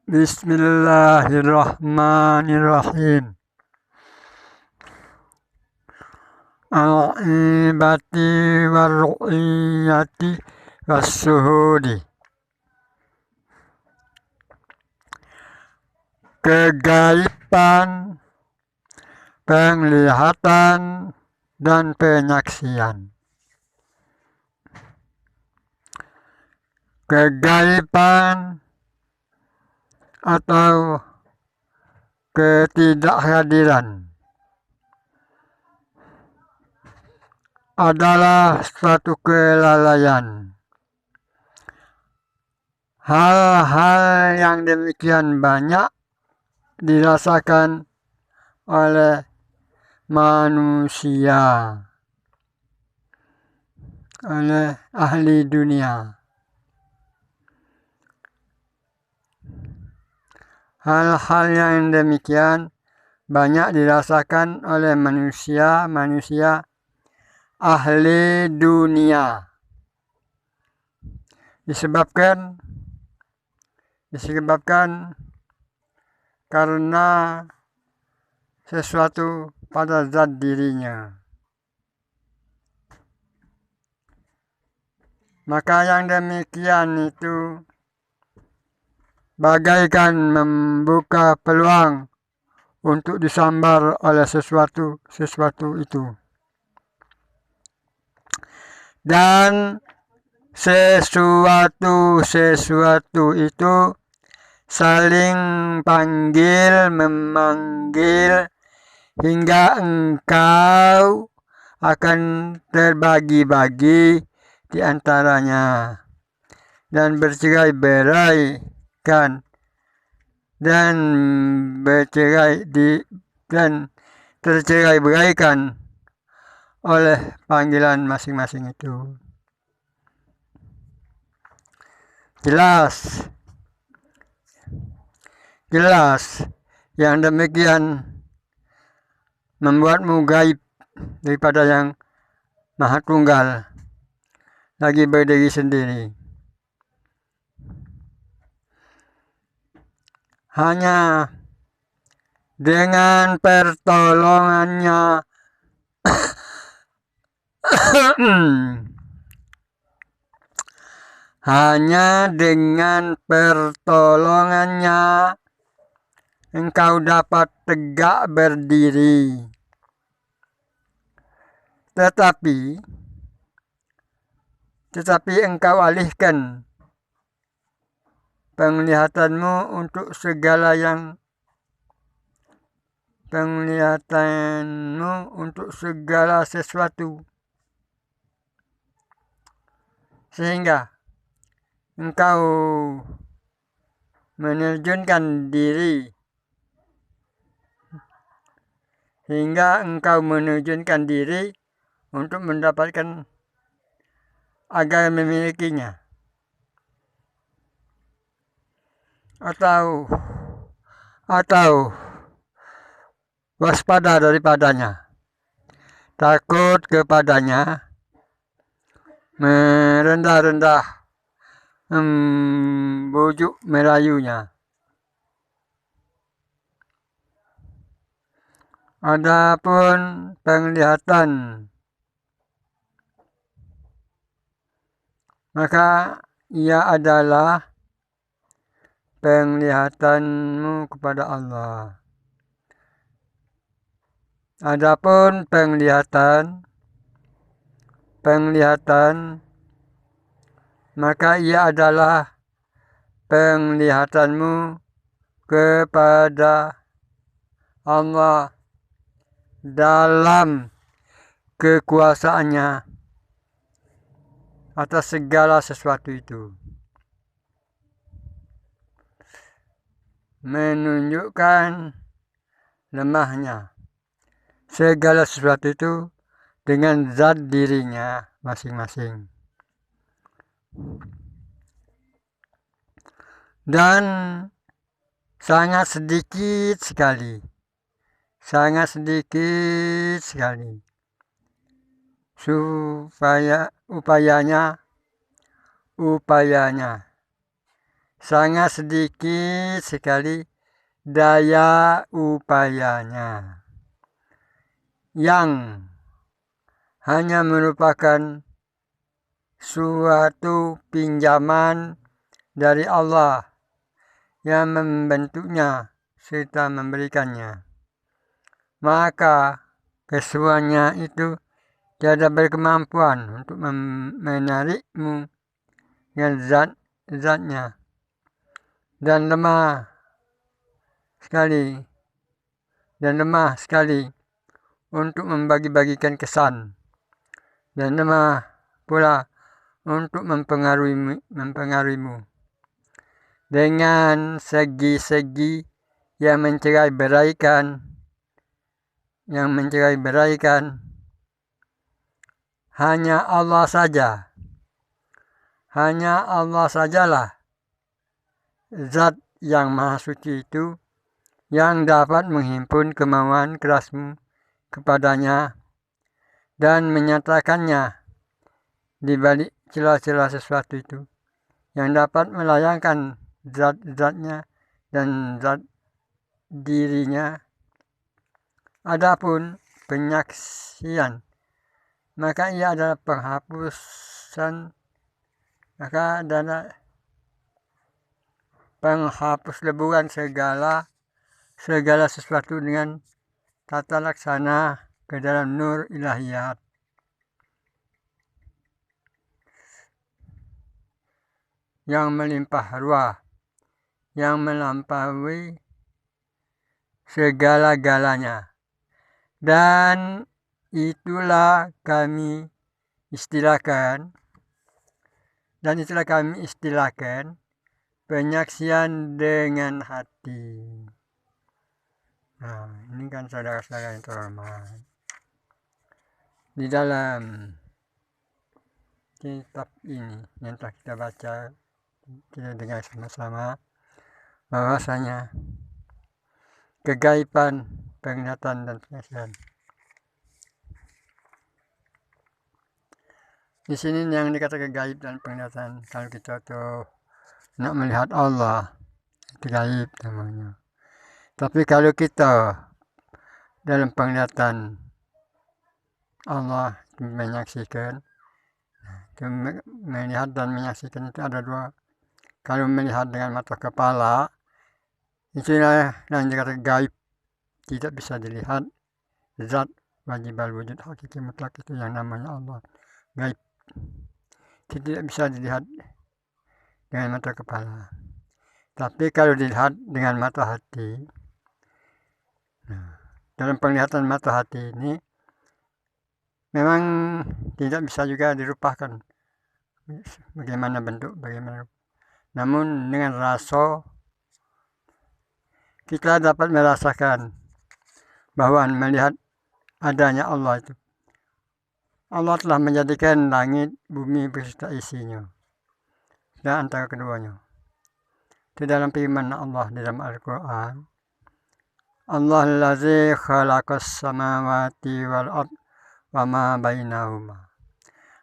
Bismillahirrahmanirrahim. Al-ibati war-ru'yati was-suhudi. Kegaiban, penglihatan, dan penyaksian. Kegaiban atau ketidakhadiran adalah suatu kelalaian. Hal-hal yang demikian banyak dirasakan oleh manusia, oleh ahli dunia. Hal-hal yang demikian banyak dirasakan oleh manusia ahli dunia. Disebabkan karena sesuatu pada zat dirinya. Maka yang demikian itu bagaikan membuka peluang untuk disambar oleh sesuatu itu. Dan sesuatu itu saling memanggil hingga engkau akan terbagi-bagi di antaranya dan bercerai-berai dan tercerai-beraikan oleh panggilan masing-masing itu. Jelas yang demikian membuatmu gaib daripada yang Maha Tunggal lagi berdiri sendiri. Hanya dengan pertolongannya engkau dapat tegak berdiri. Tetapi engkau alihkan penglihatanmu untuk segala sesuatu, sehingga engkau menerjunkan diri untuk mendapatkan agar memilikinya, atau waspada daripadanya, takut kepadanya, merendah-rendah, bujuk merayunya. Adapun penglihatan, maka ia adalah penglihatanmu kepada Allah. Adapun penglihatan, maka ia adalah penglihatanmu kepada Allah dalam kekuasaannya atas segala sesuatu itu, menunjukkan lemahnya segala sesuatu itu dengan zat dirinya masing-masing. Dan sangat sedikit sekali supaya upayanya sangat sedikit sekali daya upayanya, yang hanya merupakan suatu pinjaman dari Allah yang membentuknya serta memberikannya. Maka kesemuanya itu tiada berkemampuan untuk menarikmu dengan zat-zatnya, dan lemah sekali untuk membagi-bagikan kesan, dan lemah pula untuk mempengaruhimu dengan segi-segi yang mencerai-beraikan, hanya Allah sajalah zat yang maha suci itu yang dapat menghimpun kemauan kerasmu kepadanya dan menyatakannya di balik celah-celah sesuatu itu, yang dapat melayangkan zat-zatnya dan zat dirinya. Adapun penyaksian, maka ia adalah penghapus leburan segala sesuatu dengan tata laksana ke dalam nur ilahiyat. Yang melimpah ruah, yang melampaui segala-galanya. Dan itulah kami istilahkan penyaksian dengan hati. Nah, ini kan saudara-saudara yang terhormat, di dalam kitab ini yang telah kita baca, kita dengar sama-sama bahwasanya kegaiban, penglihatan dan penyaksian. Di sini yang dikatakan gaib dan penglihatan, kalau kita tuh nak melihat Allah, itu gaib namanya. Tapi kalau kita dalam penglihatan Allah menyaksikan, melihat dan menyaksikan itu ada dua. Kalau melihat dengan mata kepala, itulah yang dikatakan gaib, tidak bisa dilihat. Zat wajib al-wujud hakiki mutlak itu yang namanya Allah, gaib, tidak bisa dilihat dengan mata kepala. Tapi kalau dilihat dengan mata hati, dalam penglihatan mata hati ini memang tidak bisa juga dirupakan bagaimana bentuk, namun dengan rasa kita dapat merasakan bahwa melihat adanya Allah itu. Allah telah menjadikan langit, bumi beserta isinya, dan antara keduanya. Di dalam firman Allah di dalam Al-Quran, Allah allazi khalaqas samawati wal ard wa ma bainahuma.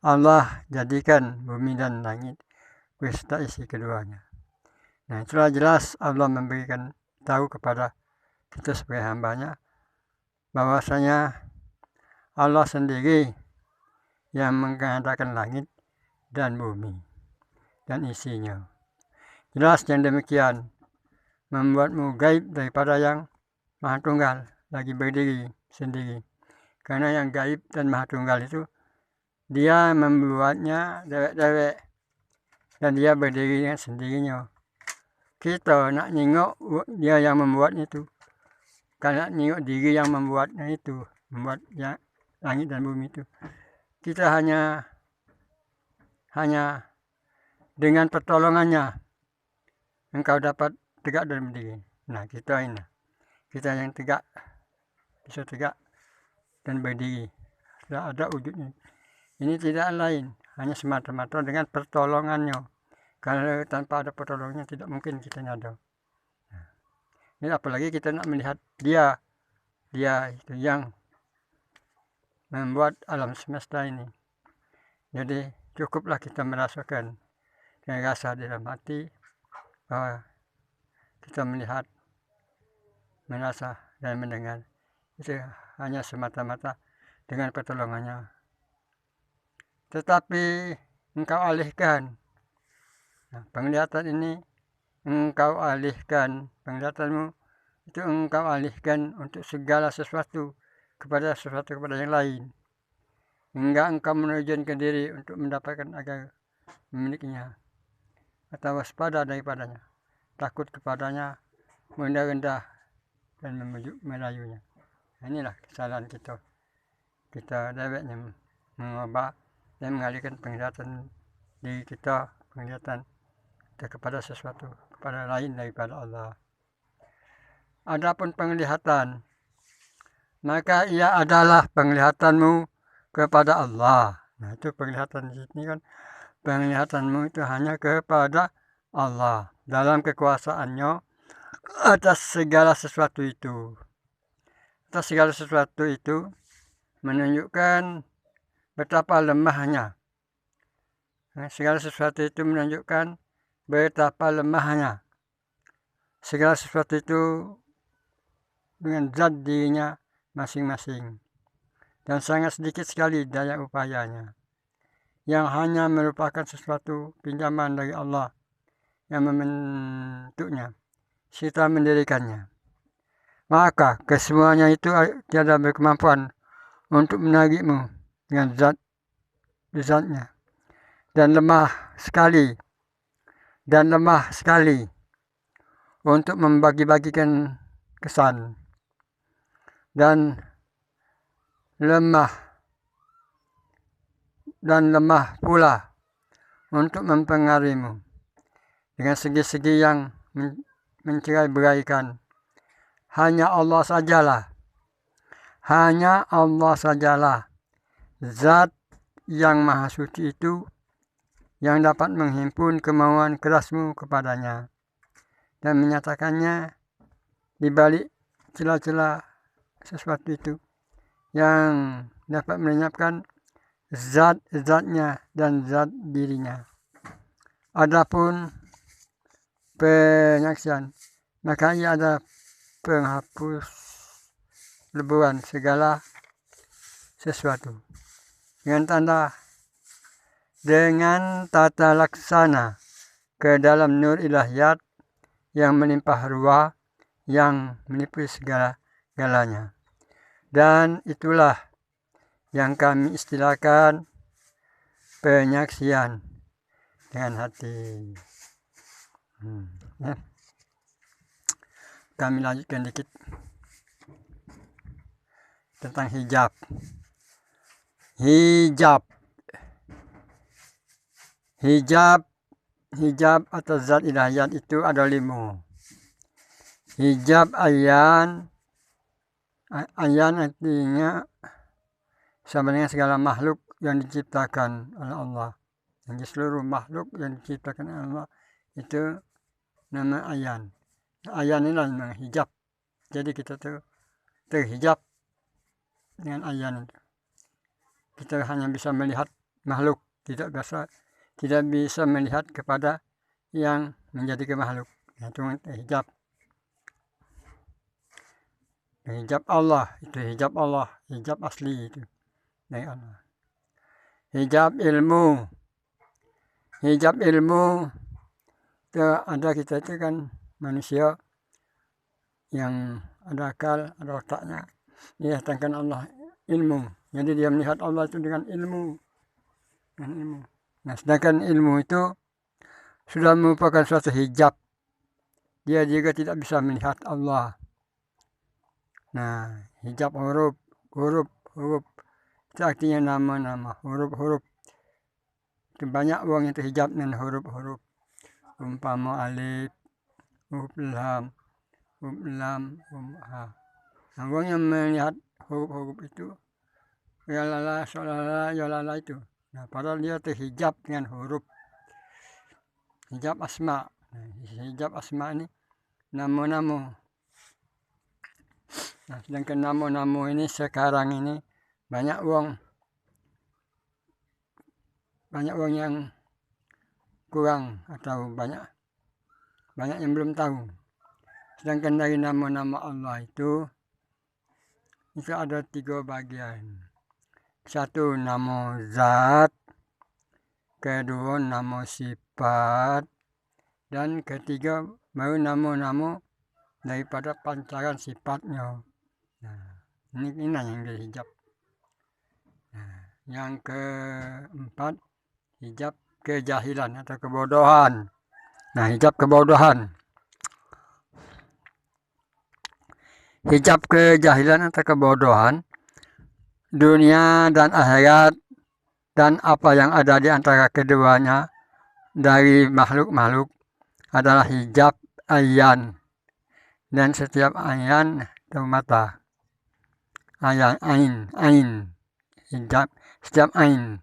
Allah jadikan bumi dan langit beserta isi keduanya. Nah, itulah jelas Allah memberikan tahu kepada kita sebagai hambanya bahwasanya Allah sendiri yang mengadakan langit dan bumi dan isinya. Jelas yang demikian membuatmu gaib daripada yang Maha Tunggal lagi berdiri sendiri. Karena yang gaib dan Maha Tunggal itu dia membuatnya dewek-dewek dan dia berdiri dengan sendirinya. Kita nak nengok dia yang membuatnya itu, kalau nengok diri yang membuatnya itu, membuat ya, langit dan bumi itu, kita hanya dengan pertolongannya engkau dapat tegak dalam diri. Nah, kita yang tegak, bisa tegak dan berdiri, sudah ada wujudnya. Ini tidak lain, hanya semata-mata dengan pertolongannya. Kalau tanpa ada pertolongannya tidak mungkin kita ada. Ini apalagi kita nak melihat dia itu yang membuat alam semesta ini. Jadi cukuplah kita merasakan dengan rasa dalam hati bahwa kita melihat, merasa, dan mendengar itu hanya semata-mata dengan pertolongannya. Tetapi engkau alihkan, penglihatan ini engkau alihkan, penglihatanmu itu engkau alihkan untuk segala sesuatu kepada yang lain, hingga engkau menerjunkan diri untuk mendapatkan agar memilikinya, atau waspada daripadanya, takut kepadanya, merendah-rendah dan melayunya. Inilah kesalahan kita deweknya mengubah dan mengalihkan penglihatan diri kita, penglihatan kita kepada sesuatu, kepada lain daripada Allah. Adapun penglihatan, maka ia adalah penglihatanmu kepada Allah. Nah, itu penglihatan di sini kan, penglihatanmu itu hanya kepada Allah dalam kekuasaannya atas segala sesuatu itu. Atas segala sesuatu itu menunjukkan betapa lemahnya. Segala sesuatu itu menunjukkan betapa lemahnya. Segala sesuatu itu dengan zat dirinya masing-masing. Dan sangat sedikit sekali daya upayanya. Yang hanya merupakan sesuatu pinjaman dari Allah yang membentuknya, serta mendirikannya. Maka kesemuanya itu tiada berkemampuan untuk menarikmu dengan zatnya. Dan lemah sekali untuk membagi-bagikan kesan. Dan lemah pula untuk mempengaruhimu dengan segi-segi yang mencerai-beraikan. Hanya Allah sajalah zat yang maha suci itu yang dapat menghimpun kemauan kerasmu kepadanya dan menyatakannya di balik celah-celah sesuatu itu, yang dapat melenyapkan zat-zatnya dan zat dirinya. Adapun penyaksian, maka ia adalah penghapus leburan segala sesuatu dengan tata laksana ke dalam nur ilahiyat yang melimpah ruah, yang meliputi segala-galanya. Dan itulah yang kami istilahkan penyaksian dengan hati. Kami lanjutkan dikit tentang hijab. Hijab atau zat ilahiyat itu ada 5. Hijab ayan artinya sama dengan segala makhluk yang diciptakan oleh Allah. Jadi seluruh makhluk yang diciptakan oleh Allah itu nama ayan. Ayan inilah memang hijab. Jadi kita terhijab dengan ayan itu. Kita hanya bisa melihat makhluk, tidak bisa melihat kepada yang menjadi makhluk. Itu hijab. Hijab Allah, itu hijab Allah, hijab asli itu dari Allah. Hijab ilmu itu ada, kita itu kan manusia yang ada akal, ada otaknya, didatangkan Allah ilmu. Jadi dia melihat Allah itu dengan ilmu. Nah, sedangkan ilmu itu sudah merupakan suatu hijab. Dia juga tidak bisa melihat Allah. Nah, hijab huruf itu artinya nama-nama, huruf. Itu banyak orang yang terhijab dengan huruf. Umpama alif, huruf lam, ha. Nah, orang yang melihat huruf itu, yalala, solala, yalala itu. Nah, padahal dia terhijab dengan huruf. Hijab asma. Nah, hijab asma ini nama-nama. Nah, sedangkan nama-nama ini sekarang ini banyak orang yang kurang atau banyak banyak yang belum tahu. Sedangkan dari nama-nama Allah itu ada 3 bagian. Satu nama zat, kedua nama sifat, dan ketiga baru nama-nama daripada pancaran sifatnya. Ini yang dihijab. Yang keempat, hijab kejahilan atau kebodohan. Hijab kebodohan. Hijab kejahilan atau kebodohan, dunia dan akhirat dan apa yang ada di antara keduanya dari makhluk-makhluk adalah hijab ayan. Dan setiap ayan itu mata. Ain. Hijab setiap ain.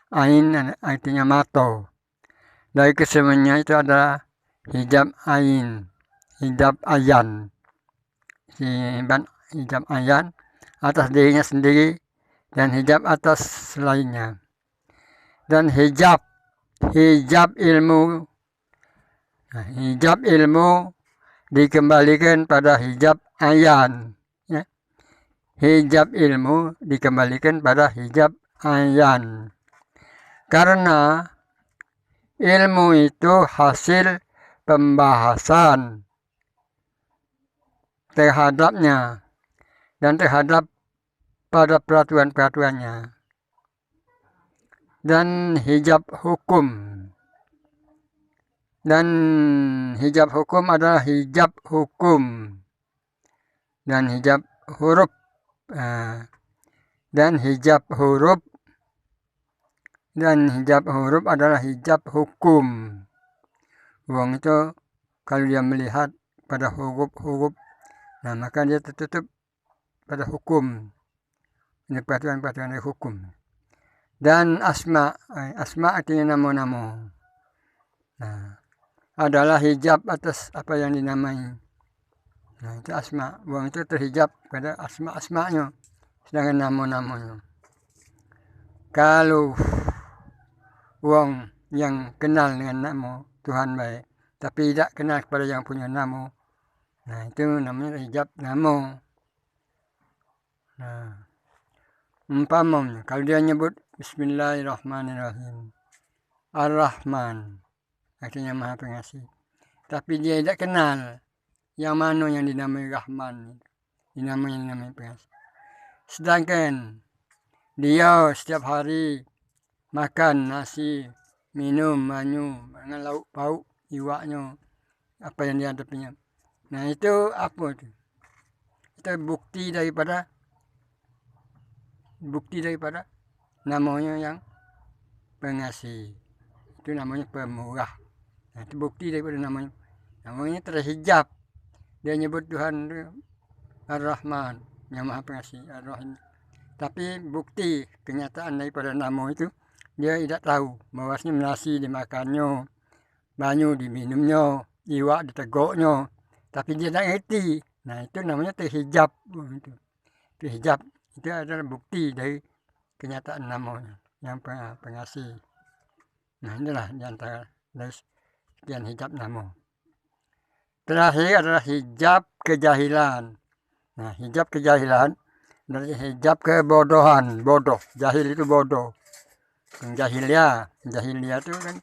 Ain artinya mata. Dari kesemuanya itu adalah hijab ain, hijab ayan. Hijab ayan atas dirinya sendiri dan hijab atas lainnya. Dan hijab ilmu. Hijab ilmu dikembalikan pada hijab ayan. Hijab ilmu dikembalikan pada hijab ayan. Karena ilmu itu hasil pembahasan terhadapnya dan terhadap pada peraturan-peraturannya. Dan hijab hukum. Dan hijab hukum adalah hijab hukum. Dan hijab huruf. Dan hijab huruf. Dan hijab huruf adalah hijab hukum. Wong itu kalau dia melihat pada huruf-huruf, maka dia tertutup pada hukum. Ini peraturan-peraturan dari hukum. Dan asma artinya nama-nama. Adalah hijab atas apa yang dinamai. Itu asma. Wong itu terhijab pada asma-asmanya. Sedangkan nama-namanya. Kalau wong yang kenal dengan nama Tuhan baik, tapi tidak kenal kepada yang punya nama, itu namanya hijab nama. Umpamanya kalau dia nyebut Bismillahirrahmanirrahim, Ar-Rahman, artinya Maha Pengasih, tapi dia tidak kenal yang mana yang dinamai Rahman, dinamai Pengasih. Sedangkan dia setiap hari makan nasi, minum, dengan lauk pauk, iwaknya, apa yang dihadapinya. Itu apa itu? Itu bukti daripada namanya yang pengasih. Itu namanya pemurah. Itu bukti daripada namanya terhijab. Dia nyebut Tuhan Ar-Rahman, yang Maha Pengasih, Ar-Rahim. Tapi bukti kenyataan daripada nama itu, dia tidak tahu bahwasanya nasi dimakannya, banyu diminumnya, iwak diteguknya, tapi dia tidak ngerti. Itu namanya terhijab. Terhijab itu adalah bukti dari kenyataan namanya yang pengasih. Inilah diantara dari sekian hijab nama. Terakhir adalah hijab kejahilan. Hijab kejahilan dari hijab kebodohan. Bodoh, jahil itu bodoh. Jahiliyah itu kan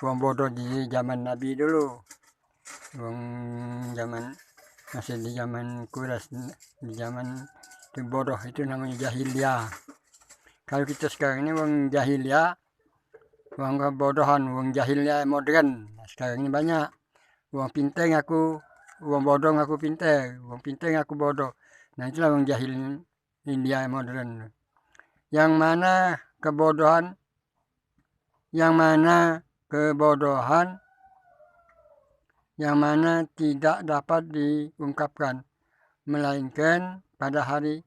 orang bodoh di zaman Nabi dulu. Masih di zaman Quraisy, di zaman itu bodoh, itu namanya jahiliyah. Kalau kita sekarang ini orang jahiliyah, orang kebodohan, orang jahiliyah modern. Sekarang ini banyak. Orang pintar ngaku, orang bodoh ngaku pintar, orang pintar ngaku bodoh. Itulah orang jahiliyah modern. Yang mana kebodohan yang mana tidak dapat diungkapkan, melainkan pada hari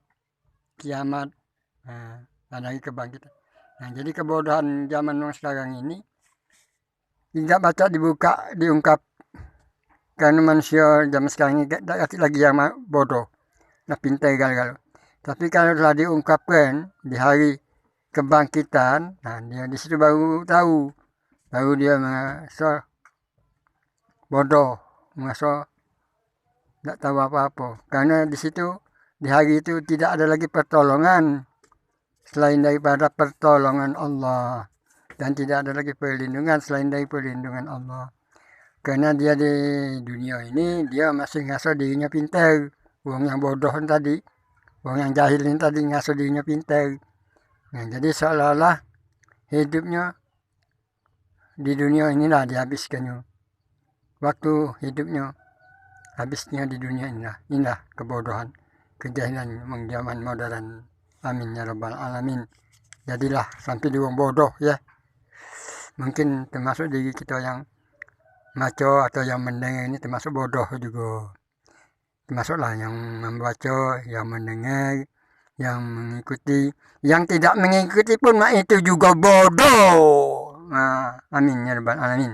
kiamat, pada hari kebangkitan. Jadi kebodohan zaman sekarang ini tidak baca diungkap, karena manusia zaman sekarang ini tidak lagi yang bodoh, pintar galau. Tapi kalau telah diungkapkan di hari kebangkitan, dia di situ baru tahu, baru dia merasa bodoh. merasa tidak tahu apa-apa, karena di situ di hari itu tidak ada lagi pertolongan selain daripada pertolongan Allah, dan tidak ada lagi perlindungan selain dari perlindungan Allah. Karena dia di dunia ini dia masih ngerasa dirinya pintar. Orang yang bodoh tadi, orang yang jahil ini tadi ngerasa dirinya pintar. Nah, jadi seolah-olah hidupnya di dunia inilah dihabiskannya. Waktu hidupnya habisnya di dunia inilah kebodohan, kejahilan, zaman modern. Amin ya rabbal alamin. Jadilah sampai di orang bodoh ya. Mungkin termasuk diri kita yang maco atau yang mendengar ini termasuk bodoh juga. Termasuklah yang membaca, yang mendengar, yang mengikuti, yang tidak mengikuti pun itu juga bodoh. Nah, amin ya rabbal alamin.